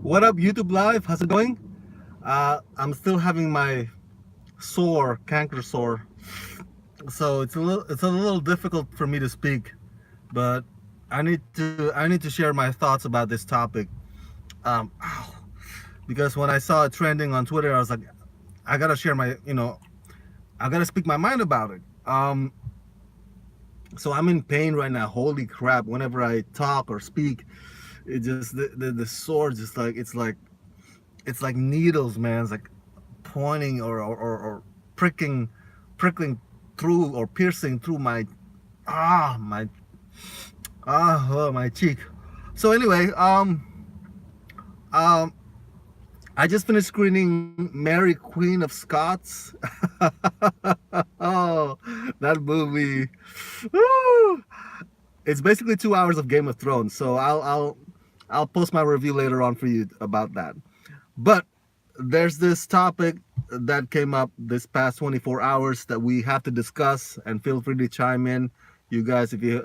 What up, YouTube Live? How's it going? I'm still having my canker sore, so it's a little difficult for me to speak. But I need to share my thoughts about this topic. Um, because when I saw it trending on Twitter, I was like, I gotta share I gotta speak my mind about it. So I'm in pain right now. Holy crap! Whenever I talk or speak, it just the sore just like it's like needles, man. It's like pointing or pricking through or piercing through my my cheek. So anyway, um I just finished screening Mary Queen of Scots. Oh, that movie. Woo! It's basically 2 hours of Game of Thrones. So I'll post my review later on for you about that. But there's this topic that came up this past 24 hours that we have to discuss, and feel free to chime in, you guys, if you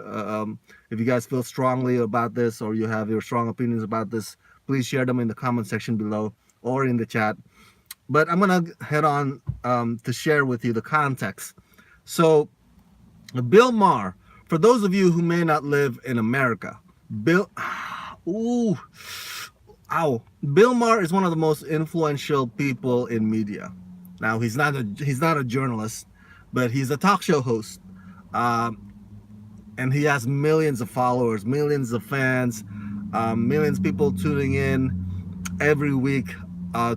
guys feel strongly about this or you have your strong opinions about this. Please share them in the comment section below or in the chat. But I'm gonna head on to share with you the context. So Bill Maher, for those of you who may not live in America, Bill ooh ow Bill Maher is one of the most influential people in media. Now he's not a journalist, but he's a talk show host. And he has millions of followers, millions of fans, millions of people tuning in every week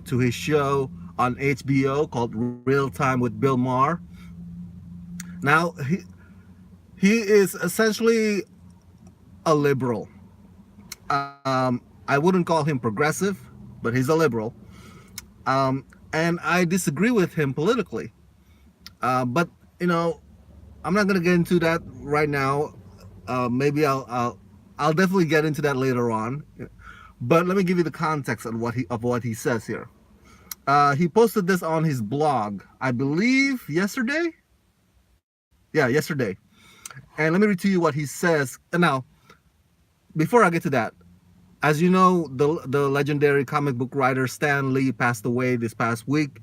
to his show on HBO called Real Time with Bill Maher. Now he is essentially a liberal. I wouldn't call him progressive, but he's a liberal. And I disagree with him politically. But you know, I'm not gonna get into that right now. Maybe I'll definitely get into that later on. But let me give you the context of what he says here. He posted this on his blog, I believe yesterday. Yeah, yesterday. And let me read to you what he says. And now, before I get to that, as you know, the legendary comic book writer Stan Lee passed away this past week.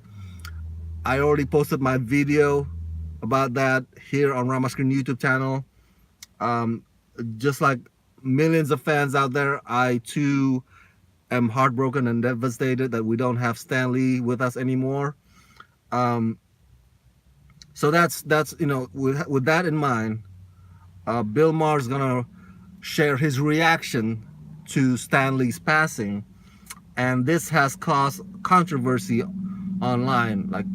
I already posted my video about that here on Rama Screen YouTube channel. Just like millions of fans out there, I too am heartbroken and devastated that we don't have Stan Lee with us anymore. So that's with that in mind, Bill Maher's gonna share his reaction to Stan Lee's passing, and this has caused controversy online. Like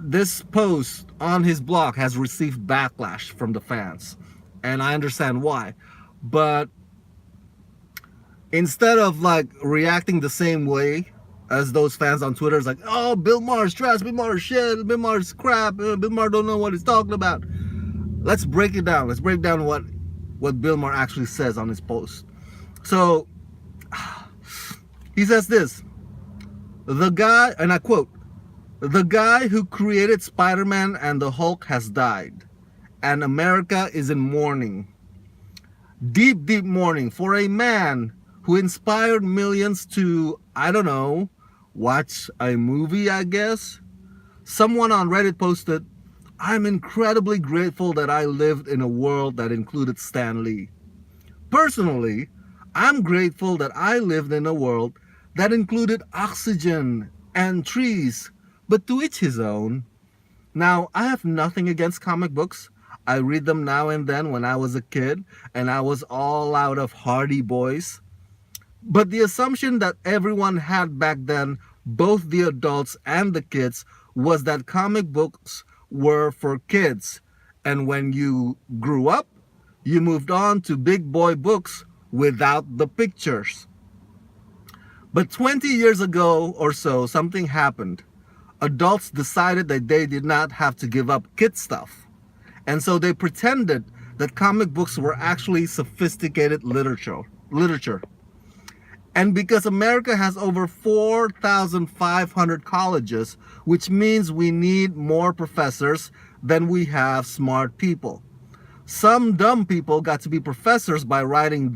this post on his blog has received backlash from the fans, and I understand why. But instead of like reacting the same way as those fans on Twitter, is like, oh, Bill Maher's trash, Bill Maher's shit, Bill Maher's crap, Bill Maher don't know what he's talking about. Let's break it down. Let's break down what Bill Maher actually says on his post. So he says this: the guy, and I quote, "The guy who created Spider-Man and the Hulk has died, and America is in mourning. Deep, deep mourning for a man who inspired millions to, I don't know, watch a movie, I guess." Someone on Reddit posted, "I'm incredibly grateful that I lived in a world that included Stan Lee. Personally, I'm grateful that I lived in a world that included oxygen and trees, but to each his own." Now, I have nothing against comic books. I read them now and then when I was a kid, and I was all out of Hardy Boys. But the assumption that everyone had back then, both the adults and the kids, was that comic books were for kids. And when you grew up, you moved on to big boy books without the pictures. But 20 years ago or so, something happened. Adults decided that they did not have to give up kid stuff. And so they pretended that comic books were actually sophisticated literature. And because America has over 4,500 colleges, which means we need more professors than we have smart people. Some dumb people got to be professors by writing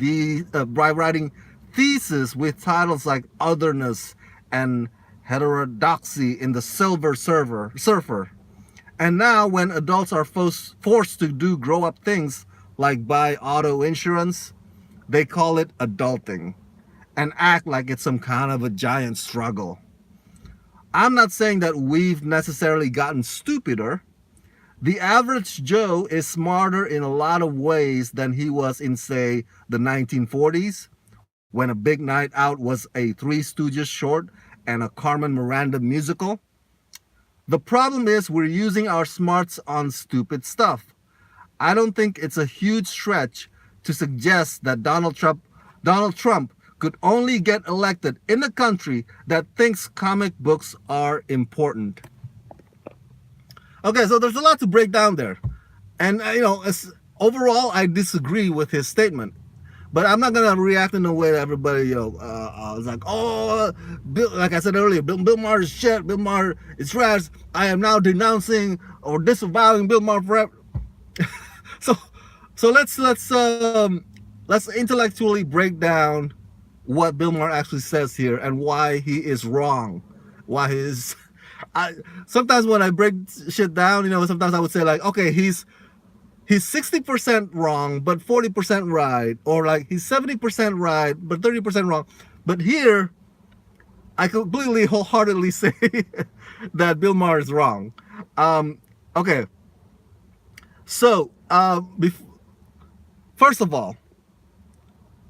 thesis with titles like Otherness and Heterodoxy in the Silver Surfer. And now when adults are forced to do grow-up things like buy auto insurance, they call it adulting and act like it's some kind of a giant struggle. I'm not saying that we've necessarily gotten stupider. The average Joe is smarter in a lot of ways than he was in, say, the 1940s, when A Big Night Out was a Three Stooges short and a Carmen Miranda musical. The problem is we're using our smarts on stupid stuff. I don't think it's a huge stretch to suggest that Donald Trump could only get elected in a country that thinks comic books are important. Okay, so there's a lot to break down there. And, overall, I disagree with his statement. But I'm not going to react in a way that everybody, is like, oh, Bill, like I said earlier, Bill Maher is shit, Bill Maher is trash. I am now denouncing or disavowing Bill Maher forever. So let's intellectually break down what Bill Maher actually says here and why he is wrong. Why he is... sometimes when I break shit down, sometimes I would say like, okay, he's 60% wrong, but 40% right. Or like he's 70% right, but 30% wrong. But here, I completely wholeheartedly say that Bill Maher is wrong. Okay. So, first of all,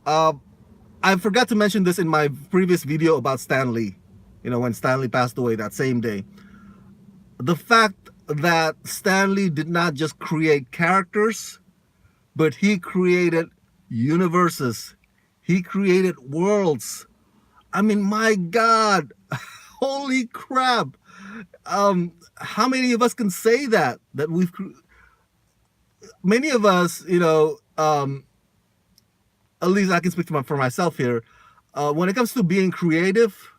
I forgot to mention this in my previous video about Stan Lee. When Stan Lee passed away that same day. The fact that Stan Lee did not just create characters, but he created universes. He created worlds. I mean, my God, holy crap. How many of us can say that we've, many of us, at least I can speak for myself here. When it comes to being creative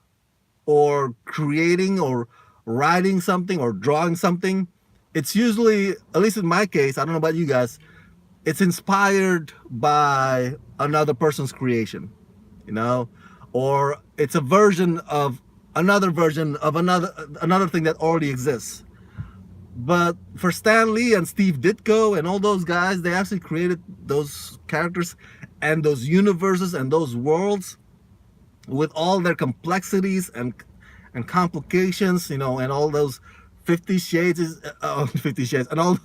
or creating or writing something or drawing something, it's usually, at least in my case, I don't know about you guys, it's inspired by another person's creation, or it's a version of another thing that already exists. But for Stan Lee and Steve Ditko and all those guys, they actually created those characters and those universes and those worlds with all their complexities and complications, and all those 50 shades, 50 shades, and all,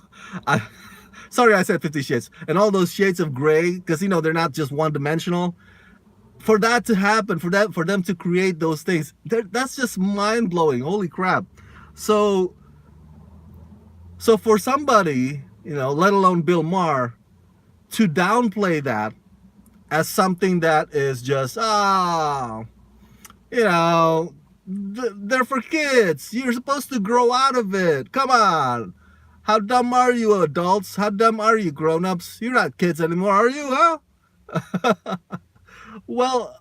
sorry I said 50 shades, and all those shades of gray, because, they're not just one-dimensional. For that to happen, for them to create those things, that's just mind-blowing, holy crap. So for somebody, let alone Bill Maher, to downplay that as something that is just, they're for kids. You're supposed to grow out of it. Come on. How dumb are you, adults? How dumb are you, grown-ups? You're not kids anymore, are you, huh? Well,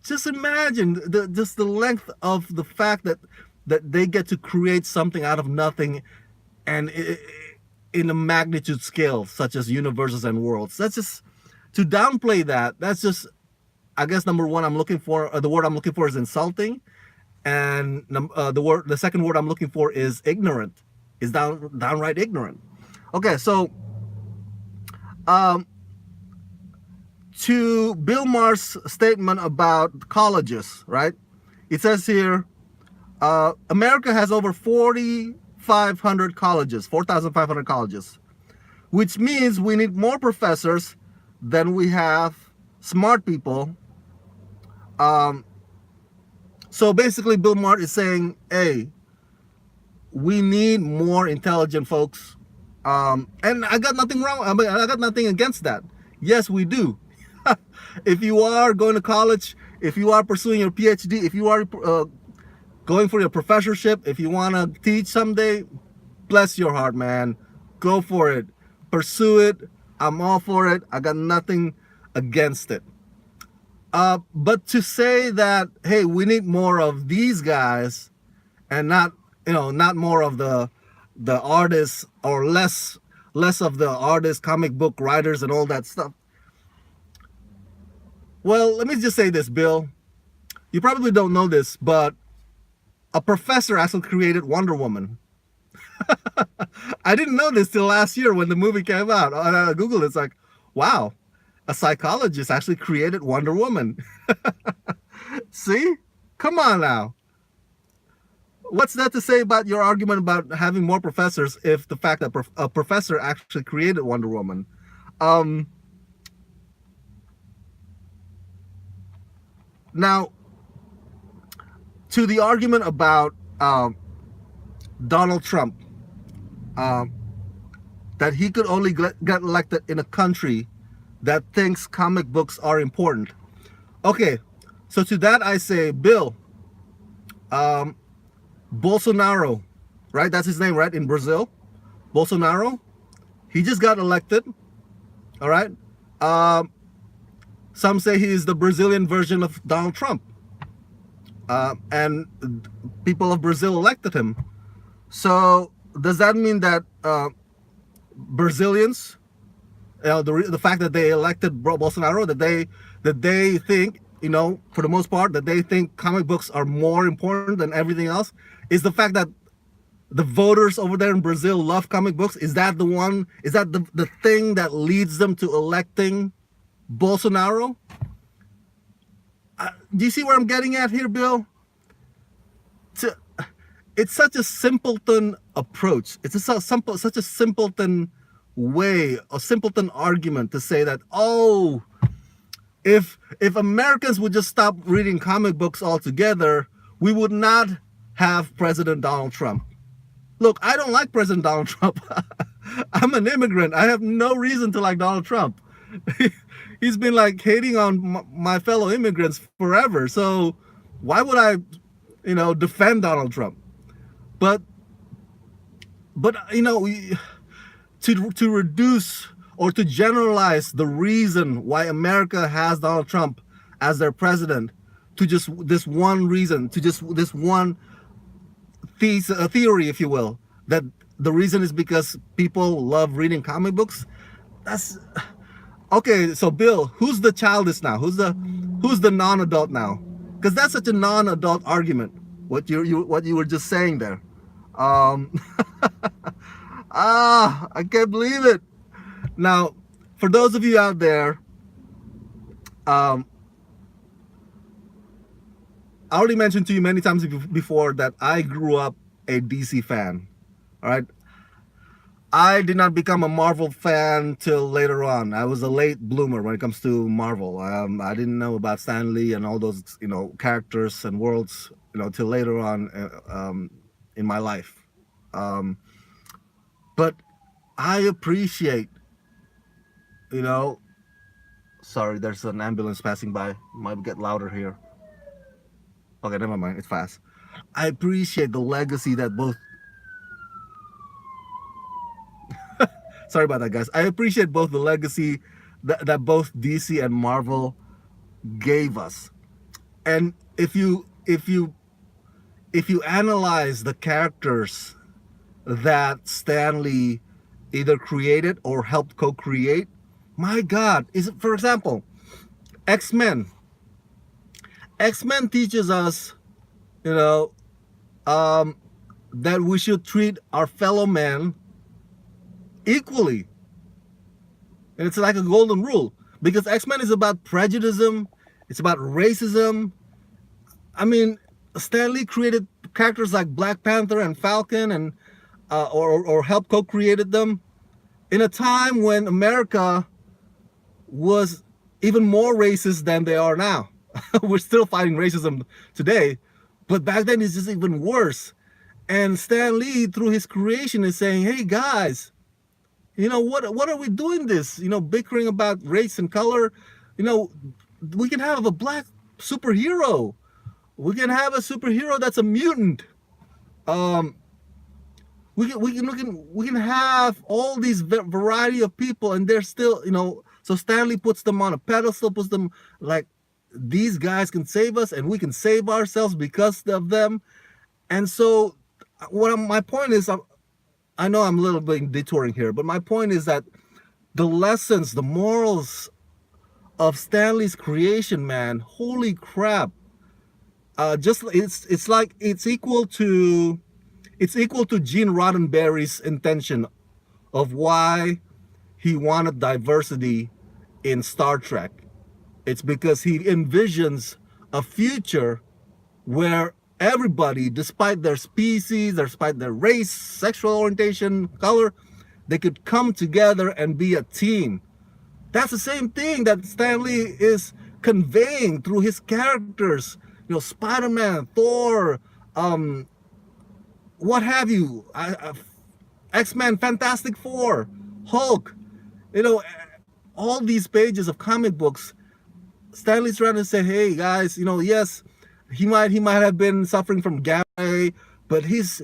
just imagine just the length of the fact that they get to create something out of nothing, and in a magnitude scale such as universes and worlds. That's just, to downplay that, that's just, I guess, number one, the word I'm looking for is insulting. And the second word I'm looking for is ignorant, is downright ignorant. Okay, so to Bill Maher's statement about colleges, right? It says here, America has over 4,500 colleges, which means we need more professors than we have smart people. So basically, Bill Maher is saying, hey, we need more intelligent folks. And I got nothing wrong. I got nothing against that. Yes, we do. If you are going to college, if you are pursuing your PhD, if you are going for your professorship, if you want to teach someday, bless your heart, man. Go for it. Pursue it. I'm all for it. I got nothing against it. But to say that, hey, we need more of these guys and not more of the artists, or less of the artists, comic book writers and all that stuff. Well, let me just say this, Bill. You probably don't know this, but a professor actually created Wonder Woman. I didn't know this till last year when the movie came out. On Google, it's like, wow, a psychologist actually created Wonder Woman. See? Come on now. What's that to say about your argument about having more professors if the fact that a professor actually created Wonder Woman? Um, Now, to the argument about Donald Trump, um, that he could only get elected in a country that thinks comic books are important. Okay, so to that I say, Bill, um, Bolsonaro, right? That's his name, right? In Brazil, Bolsonaro, he just got elected. All right. Um, some say he is the Brazilian version of Donald Trump, and people of Brazil elected him. So does that mean that Brazilians, the fact that they elected Bolsonaro, that they think, for the most part, that they think comic books are more important than everything else, is the fact that the voters over there in Brazil love comic books? Is that the one? Is that the thing that leads them to electing Bolsonaro? Do you see where I'm getting at here, Bill? To, it's such a simpleton approach. It's such a simpleton way, a simpleton argument to say that, oh, if Americans would just stop reading comic books altogether, we would not have President Donald Trump. Look, I don't like President Donald Trump. I'm an immigrant. I have no reason to like Donald Trump. He's been like hating on my fellow immigrants forever. So why would I, defend Donald Trump? But to reduce or to generalize the reason why America has Donald Trump as their president to just this one reason, to just this one theory, if you will, that the reason is because people love reading comic books. That's okay. So Bill, who's the childish now? Who's the non-adult now? Because that's such a non-adult argument. What you were just saying there. I can't believe it. Now, for those of you out there, I already mentioned to you many times before that I grew up a DC fan. All right. I did not become a Marvel fan till later on. I was a late bloomer when it comes to Marvel. I didn't know about Stan Lee and all those, characters and worlds, till later on in my life. But I appreciate, sorry, there's an ambulance passing by. Might get louder here. Okay, never mind. It's fast. I appreciate the legacy that both. Sorry about that, guys. I appreciate both the legacy that both DC and Marvel gave us, and if you analyze the characters that Stan Lee either created or helped co-create, my God, for example, X-Men. X-Men teaches us, that we should treat our fellow man equally. And it's like a golden rule, because X-Men is about prejudice, it's about racism. I mean, Stan Lee created characters like Black Panther and Falcon, and or helped co-created them in a time when America was even more racist than they are now. We're still fighting racism today, but back then it's just even worse. And Stan Lee, through his creation, is saying, hey guys, what are we doing this? Bickering about race and color. We can have a black superhero. We can have a superhero that's a mutant. We can have all these variety of people, and they're still, so Stan Lee puts them on a pedestal, puts them like, these guys can save us and we can save ourselves because of them. And so my point is, I know I'm a little bit detouring here, but my point is that the lessons, the morals of Stanley's creation, man. Holy crap. Just it's like it's equal to Gene Roddenberry's intention of why he wanted diversity in Star Trek. It's because he envisions a future where everybody, despite their species, despite their race, sexual orientation, color, they could come together and be a team. That's the same thing that Stanley is conveying through his characters. You know, Spider-Man, Thor, what have you, X-Men, Fantastic Four, Hulk. You know, all these pages of comic books, Stanley's trying to say, hey guys, you know, yes, he might have been suffering from gamma ray, but he's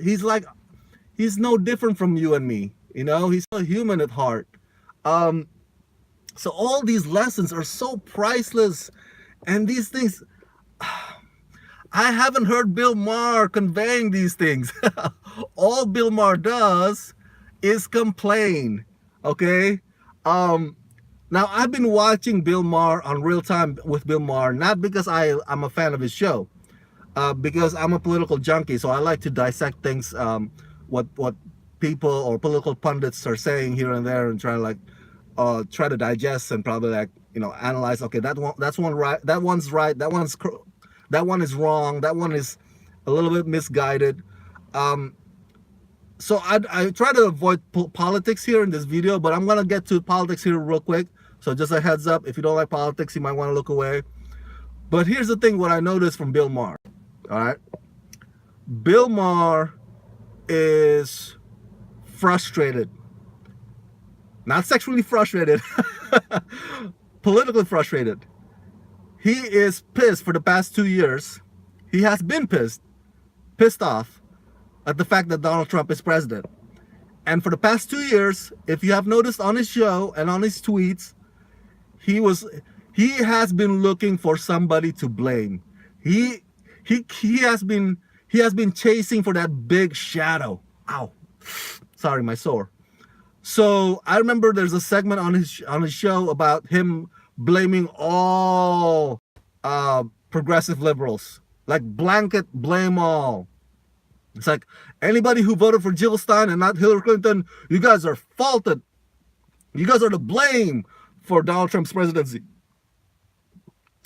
no different from you and me. You know, he's still human at heart. So all these lessons are so priceless, and these things, I haven't heard Bill Maher conveying these things. All Bill Maher does is complain. Okay. Now I've been watching Bill Maher on Real Time with Bill Maher, not because I'm a fan of his show, because I'm a political junkie, so I like to dissect things, what people or political pundits are saying here and there, and try to digest and probably, like, you know, analyze. Okay, that's one right. That one's right. That one is wrong. That one is a little bit misguided. So I try to avoid politics here in this video, but I'm gonna get to politics here real quick. So just a heads up, if you don't like politics, you might want to look away. But here's the thing: what I noticed from Bill Maher. All right, Bill Maher is frustrated. Not sexually frustrated, politically frustrated. He is pissed for the past 2 years. He has been pissed off at the fact that Donald Trump is president. And for the past 2 years, if you have noticed on his show and on his tweets, he has been looking for somebody to blame. He has been chasing for that big shadow. Ow. Sorry, my sore. So I remember there's a segment on his show about him blaming all progressive liberals, like blanket blame all. It's like, anybody who voted for Jill Stein and not Hillary Clinton, you guys are faulted. You guys are to blame for Donald Trump's presidency.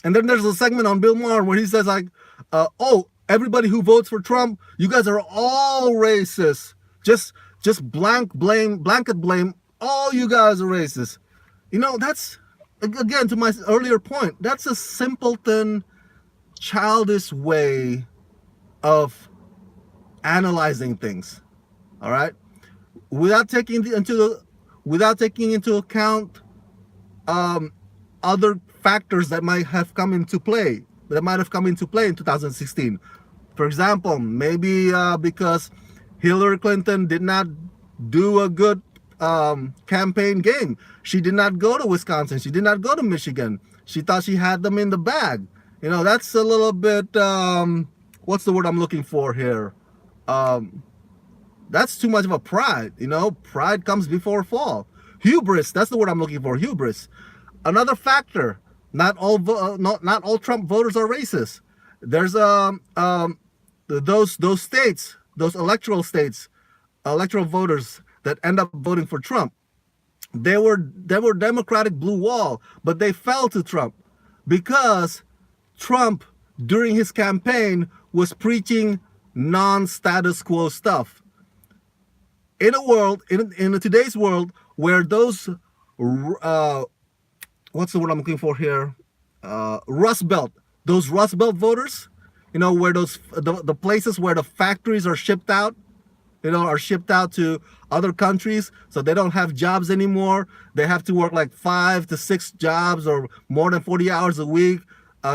And then there's a segment on Bill Maher where he says, like, oh, everybody who votes for Trump, you guys are all racist. Just blanket blame, all you guys are racist. You know, that's, again, to my earlier point, that's a simpleton, childish way of analyzing things. All right, without taking into account other factors that might have come into play in 2016. For example, maybe because Hillary Clinton did not do a good campaign game. She did not go to Wisconsin. She did not go to Michigan. She thought she had them in the bag. You know, that's a little bit, what's the word I'm looking for here? That's too much of a pride. You know, pride comes before fall. Hubris, that's the word I'm looking for, hubris. Another factor, not all Trump voters are racist. There's those states, those electoral voters that end up voting for Trump. They were Democratic blue wall, but they fell to Trump because Trump, during his campaign, was preaching non-status quo stuff. In a world, in today's world, where those, what's the word I'm looking for here? Those Rust Belt voters, you know, where the places where the factories are shipped out, you know, are shipped out to other countries, so they don't have jobs anymore. They have to work like 5 to 6 jobs or more than 40 hours a week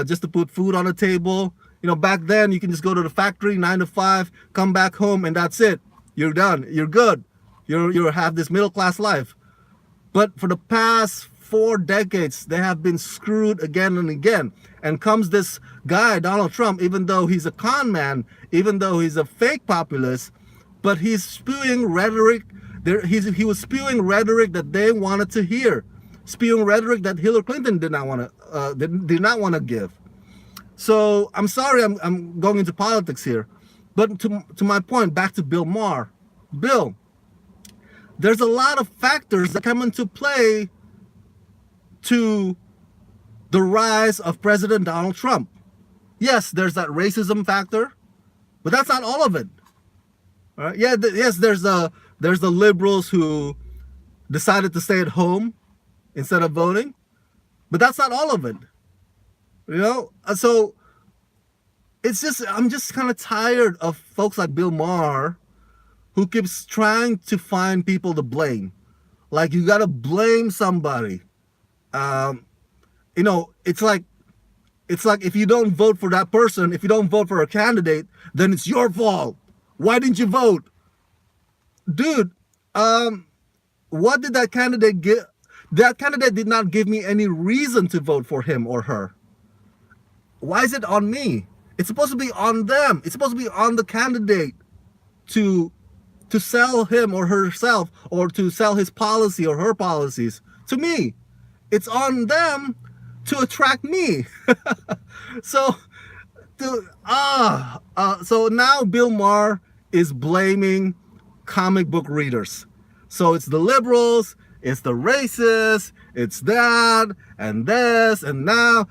just to put food on the table. You know, back then you can just go to the factory 9 to 5, come back home, and that's it. You're done. You're good. You have this middle class life. But for the past 4 decades, they have been screwed again and again. And comes this guy, Donald Trump, even though he's a con man, even though he's a fake populist, but he's spewing rhetoric. He was spewing rhetoric that they wanted to hear. spewing rhetoric that Hillary Clinton did not want to did not want to give. So I'm sorry, I'm going into politics here, but to my point, back to Bill Maher. Bill, there's a lot of factors that come into play to the rise of President Donald Trump. Yes, there's that racism factor, but that's not all of it. All right? Yeah, yes, there's the liberals who decided to stay at home instead of voting, but that's not all of it. You know, so I'm just kind of tired of folks like Bill Maher who keeps trying to find people to blame. Like, you gotta blame somebody. You know, it's like if you don't vote for that person, if you don't vote for a candidate, then it's your fault. Why didn't you vote? Dude, what did that candidate get? That candidate did not give me any reason to vote for him or her. Why is it on me? It's supposed to be on them. It's supposed to be on the candidate to sell him or herself, or to sell his policy or her policies to me. It's on them to attract me. So now Bill Maher is blaming comic book readers. So it's the liberals, it's the racists, it's that and this and now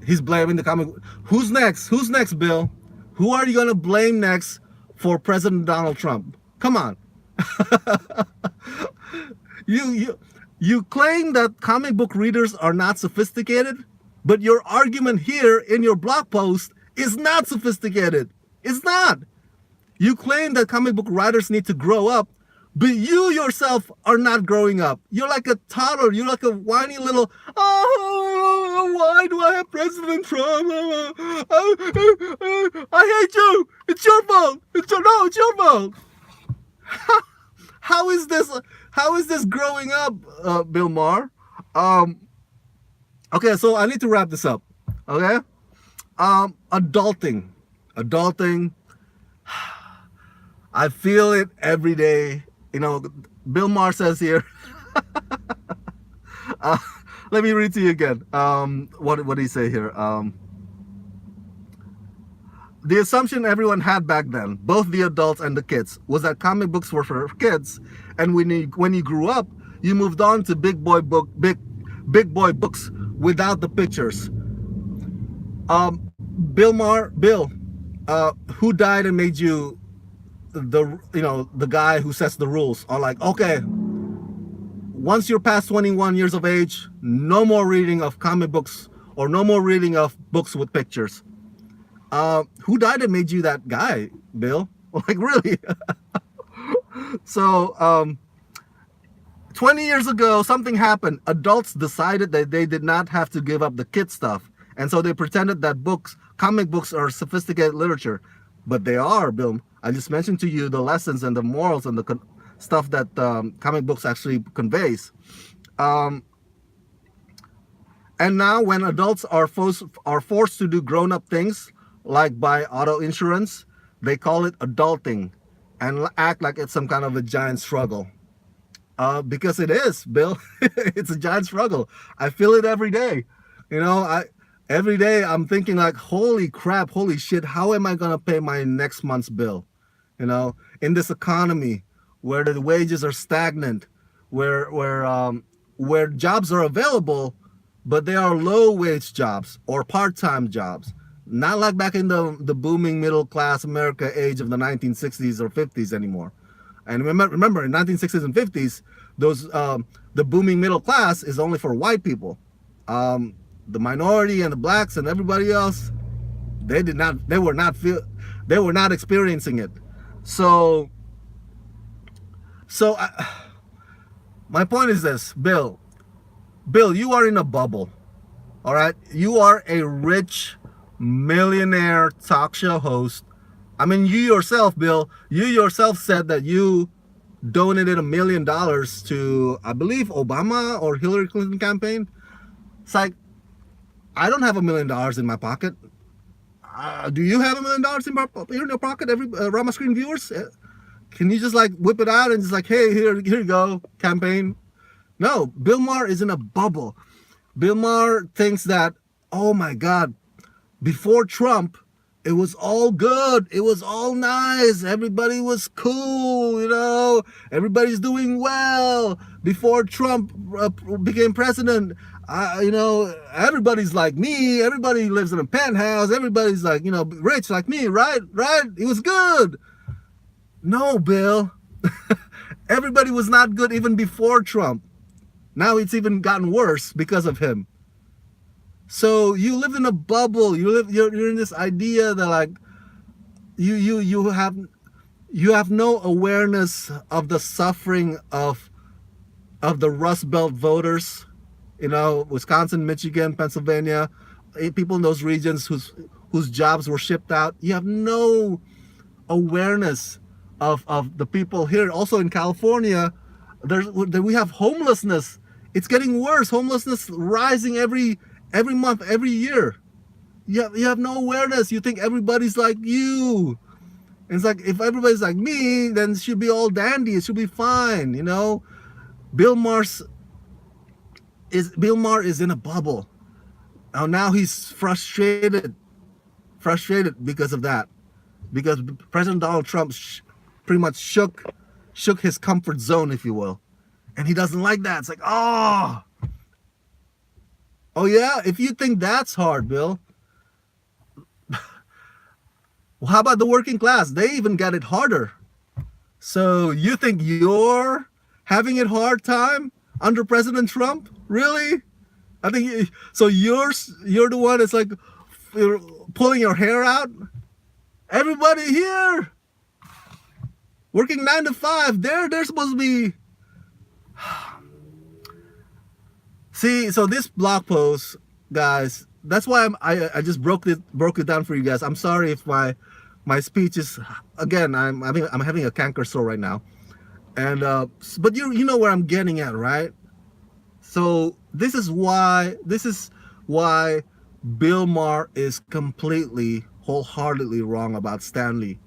he's blaming the comic. Who's next? Who's next, Bill? Who are you gonna blame next for President Donald Trump? Come on. You claim that comic book readers are not sophisticated, but your argument here in your blog post is not sophisticated. It's not. You claim that comic book writers need to grow up, but you yourself are not growing up. You're like a toddler. You're like a whiny little, oh, why do I have President Trump? I hate you. It's your fault. It's your fault. How is this growing up, Bill Maher? Okay, so I need to wrap this up. Okay? Adulting. I feel it every day. You know, Bill Maher says here. Let me read to you again. What did he say here? The assumption everyone had back then, both the adults and the kids, was that comic books were for kids, and when you grew up, you moved on to big boy books without the pictures. Bill Maher, who died and made you the guy who sets the rules? Are like, okay, once you're past 21 years of age, no more reading of comic books or no more reading of books with pictures. Who died and made you that guy, Bill? Like, really? So 20 years ago, something happened. Adults decided that they did not have to give up the kid stuff, and so they pretended that comic books are sophisticated literature. But they are, Bill. I just mentioned to you the lessons and the morals and the stuff that comic books actually conveys. And now when adults are forced to do grown-up things, like buy auto insurance, they call it adulting and act like it's some kind of a giant struggle. Because it is, Bill. It's a giant struggle. I feel it every day. You know, every day I'm thinking like, holy crap, holy shit, how am I going to pay my next month's bill? You know, in this economy where the wages are stagnant, where jobs are available, but they are low-wage jobs or part-time jobs. Not like back in the booming middle-class America age of the 1960s or 50s anymore. And remember, in 1960s and 50s, the booming middle class is only for white people. The minority and the blacks and everybody else, they were not experiencing it. So my point is this, Bill, you are in a bubble. All right, you are a rich millionaire talk show host. I mean, you yourself, Bill, said that you donated $1 million to, I believe, Obama or Hillary Clinton campaign. It's like, I don't have $1 million in my pocket. Do you have $1 million in your pocket? Every Rama Screen viewers, can you just like whip it out and just like, hey, here you go, campaign. No, Bill Maher is in a bubble. Bill Maher thinks that, oh my God, before Trump, it was all good. It was all nice. Everybody was cool, Everybody's doing well. Before Trump became president, everybody's like me. Everybody lives in a penthouse. Everybody's like, rich like me, right? Right? It was good. No, Bill. Everybody was not good even before Trump. Now it's even gotten worse because of him. So you live in a bubble. You're in this idea that like you have no awareness of the suffering of the Rust Belt voters, Wisconsin, Michigan, Pennsylvania, people in those regions whose jobs were shipped out. You have no awareness of the people here. Also in California, we have homelessness. It's getting worse. Homelessness rising every month, every year. You have no awareness. You think everybody's like you. And it's like, if everybody's like me, then it should be all dandy. It should be fine, Bill Maher is in a bubble. Now he's frustrated because of that. Because President Donald Trump pretty much shook his comfort zone, if you will. And he doesn't like that. It's like, oh yeah, if you think that's hard, Bill, well, how about the working class? They even got it harder. So you think you're having it hard time under President Trump? Really? I think so. You're the one that's like pulling your hair out. Everybody here working 9 to 5. They're supposed to be. See, so this blog post, guys, that's why I just broke it down for you guys. I'm sorry if my speech is, again, I'm having a canker sore right now, and but you know where I'm getting at, right? So this is why Bill Maher is completely, wholeheartedly wrong about Stanley.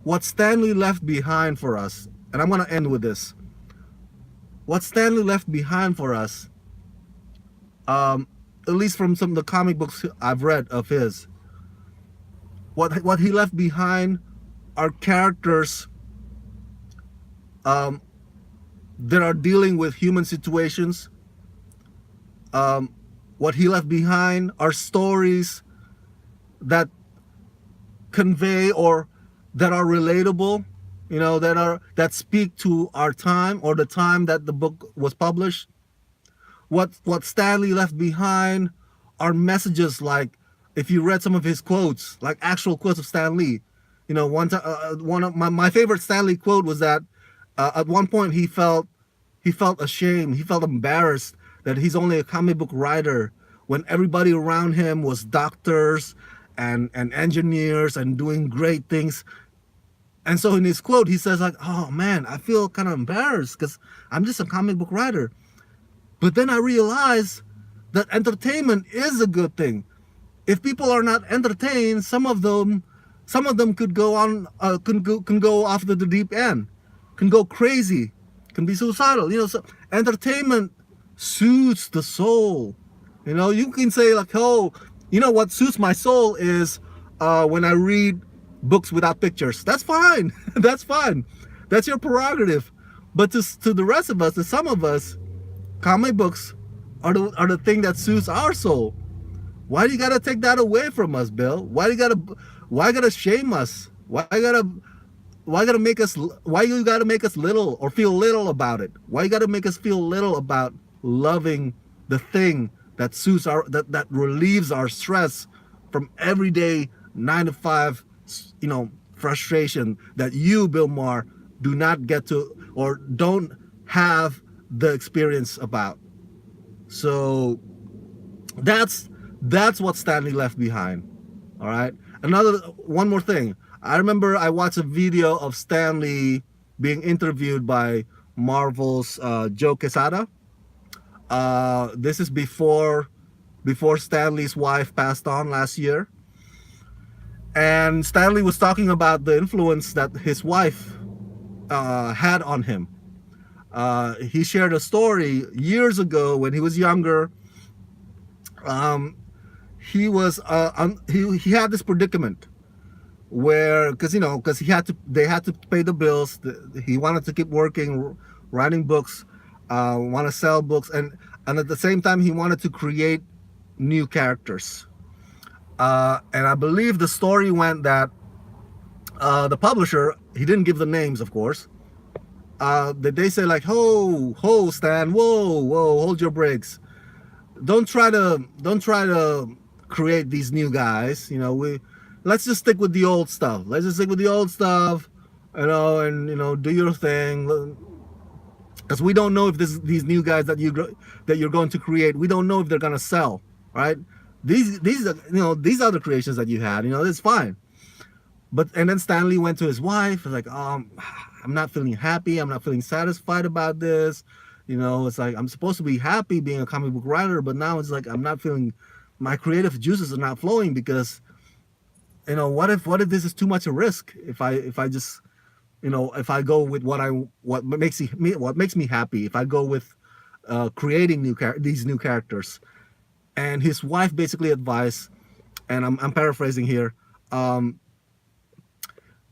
What Stanley left behind for us, and I'm gonna end with this. What Stanley left behind for us, at least from some of the comic books I've read of his, what he left behind are characters that are dealing with human situations. What he left behind are stories that convey or that are relatable, that speak to our time or the time that the book was published. What Stanley left behind are messages like, if you read some of his quotes, like actual quotes of Stan Lee, one of my favorite Stanley quote was that at one point he felt ashamed, he felt embarrassed that he's only a comic book writer when everybody around him was doctors and engineers and doing great things. And so in his quote, he says like, oh man, I feel kind of embarrassed because I'm just a comic book writer. But then I realized that entertainment is a good thing. If people are not entertained, some of them could go on, can go off to the deep end, can go crazy, can be suicidal. So entertainment soothes the soul. You can say like, oh, what suits my soul is when I read books without pictures. That's fine. That's fine. That's your prerogative. But to the rest of us, to some of us, comic books are the thing that soothes our soul. Why do you gotta take that away from us, Bill? Why you gotta shame us? Why you gotta make us little or feel little about it? Why you gotta make us feel little about loving the thing that soothes that relieves our stress from everyday 9 to 5, frustration that you, Bill Maher, do not get to or don't have the experience about. So that's what Stanley left behind. All right. One more thing. I remember I watched a video of Stanley being interviewed by Marvel's Joe Quesada. This is before Stanley's wife passed on last year. And Stanley was talking about the influence that his wife had on him. He shared a story years ago when he was younger. Um, he had this predicament where, because they had to pay the bills. He wanted to keep working, writing books, want to sell books, and at the same time he wanted to create new characters. And I believe the story went that the publisher, he didn't give the names, of course. That they say like, ho, Stan, whoa, hold your brakes. Don't try to create these new guys. Let's just stick with the old stuff. Let's just stick with the old stuff, and do your thing. Because we don't know if these new guys that you're going to create, we don't know if they're gonna sell, right? These other creations that you had, it's fine. And then Stanley went to his wife, like, I'm not feeling happy. I'm not feeling satisfied about this. It's like I'm supposed to be happy being a comic book writer, but now it's like I'm not feeling, my creative juices are not flowing because, what if this is too much a risk? If I just, if I go with what makes me happy, if I go with creating these new characters. And his wife basically advised, and I'm paraphrasing here.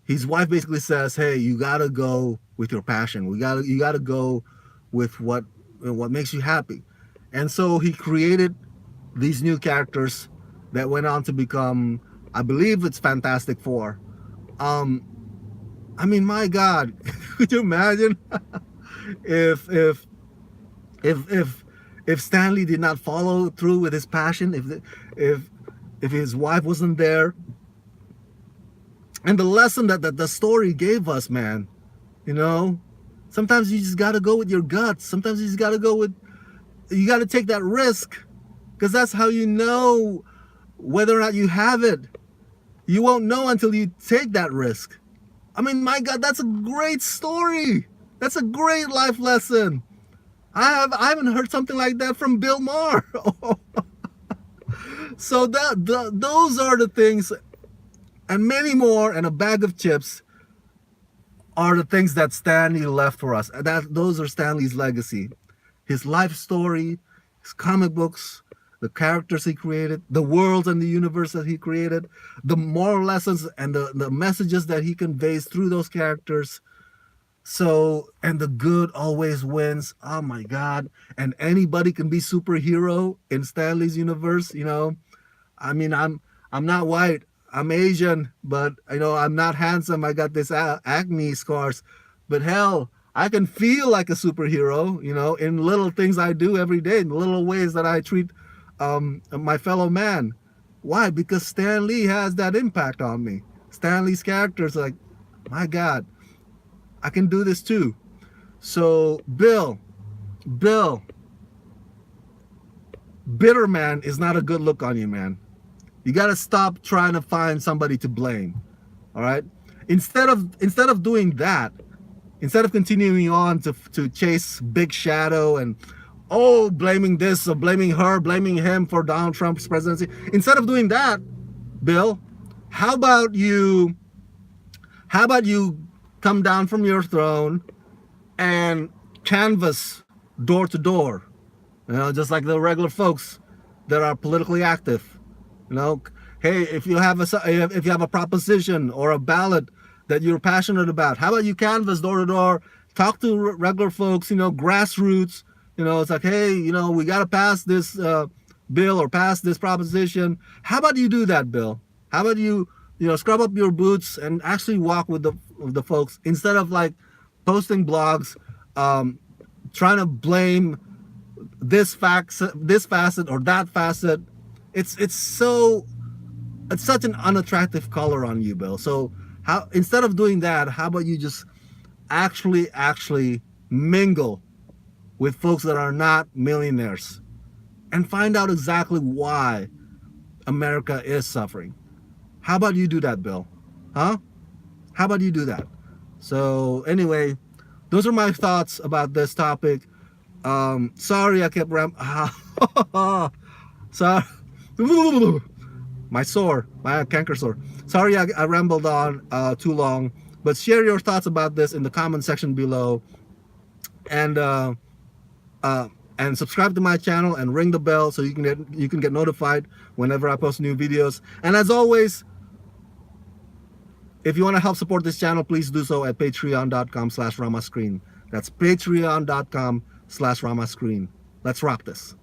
His wife basically says, "Hey, you gotta go with your passion. You gotta go with what makes you happy." And so he created these new characters that went on to become, I believe it's Fantastic Four. I mean, my God, could you imagine if if if Stanley did not follow through with his passion, if his wife wasn't there, and the lesson that the story gave us, man, sometimes you just got to go with your guts. Sometimes you just got to you got to take that risk, because that's how you know whether or not you have it. You won't know until you take that risk. I mean, my God, that's a great story. That's a great life lesson. I haven't heard something like that from Bill Maher. So those are the things, and many more, and a bag of chips are the things that Stanley left for us. Those are Stanley's legacy. His life story, his comic books, the characters he created, the worlds and the universe that he created, the moral lessons and the messages that he conveys through those characters. So, and the good always wins. Oh my God. And anybody can be superhero in Stanley's universe. I mean, I'm not white, I'm Asian, but I'm not handsome. I got this acne scars, but hell, I can feel like a superhero, in little things I do every day, in little ways that I treat my fellow man. Why? Because Stan Lee has that impact on me. Stan Lee's characters are like, my God, I can do this too. So Bill, bitter man is not a good look on you, man. You got to stop trying to find somebody to blame. All right. Instead of doing that, instead of continuing on to chase Big Shadow and blaming this or blaming her, blaming him for Donald Trump's presidency, instead of doing that, Bill, how about you come down from your throne and canvass door to door, just like the regular folks that are politically active. Hey, if you have a proposition or a ballot that you're passionate about, how about you canvass door to door, talk to regular folks, grassroots. It's like, hey, we got to pass this bill or pass this proposition. How about you do that, Bill? How about you scrub up your boots and actually walk with the folks, instead of like posting blogs, trying to blame this facet or that facet. It's such an unattractive color on you, Bill. So instead of doing that, how about you just actually mingle with folks that are not millionaires and find out exactly why America is suffering? How about you do that, Bill? Huh? How about you do that? So anyway, those are my thoughts about this topic. Sorry I kept sorry. My canker sore. Sorry I rambled on too long, but share your thoughts about this in the comment section below. and subscribe to my channel and ring the bell so you can get notified whenever I post new videos. And as always, if you want to help support this channel, please do so at patreon.com/ramascreen. That's patreon.com/ramascreen. Let's rock this.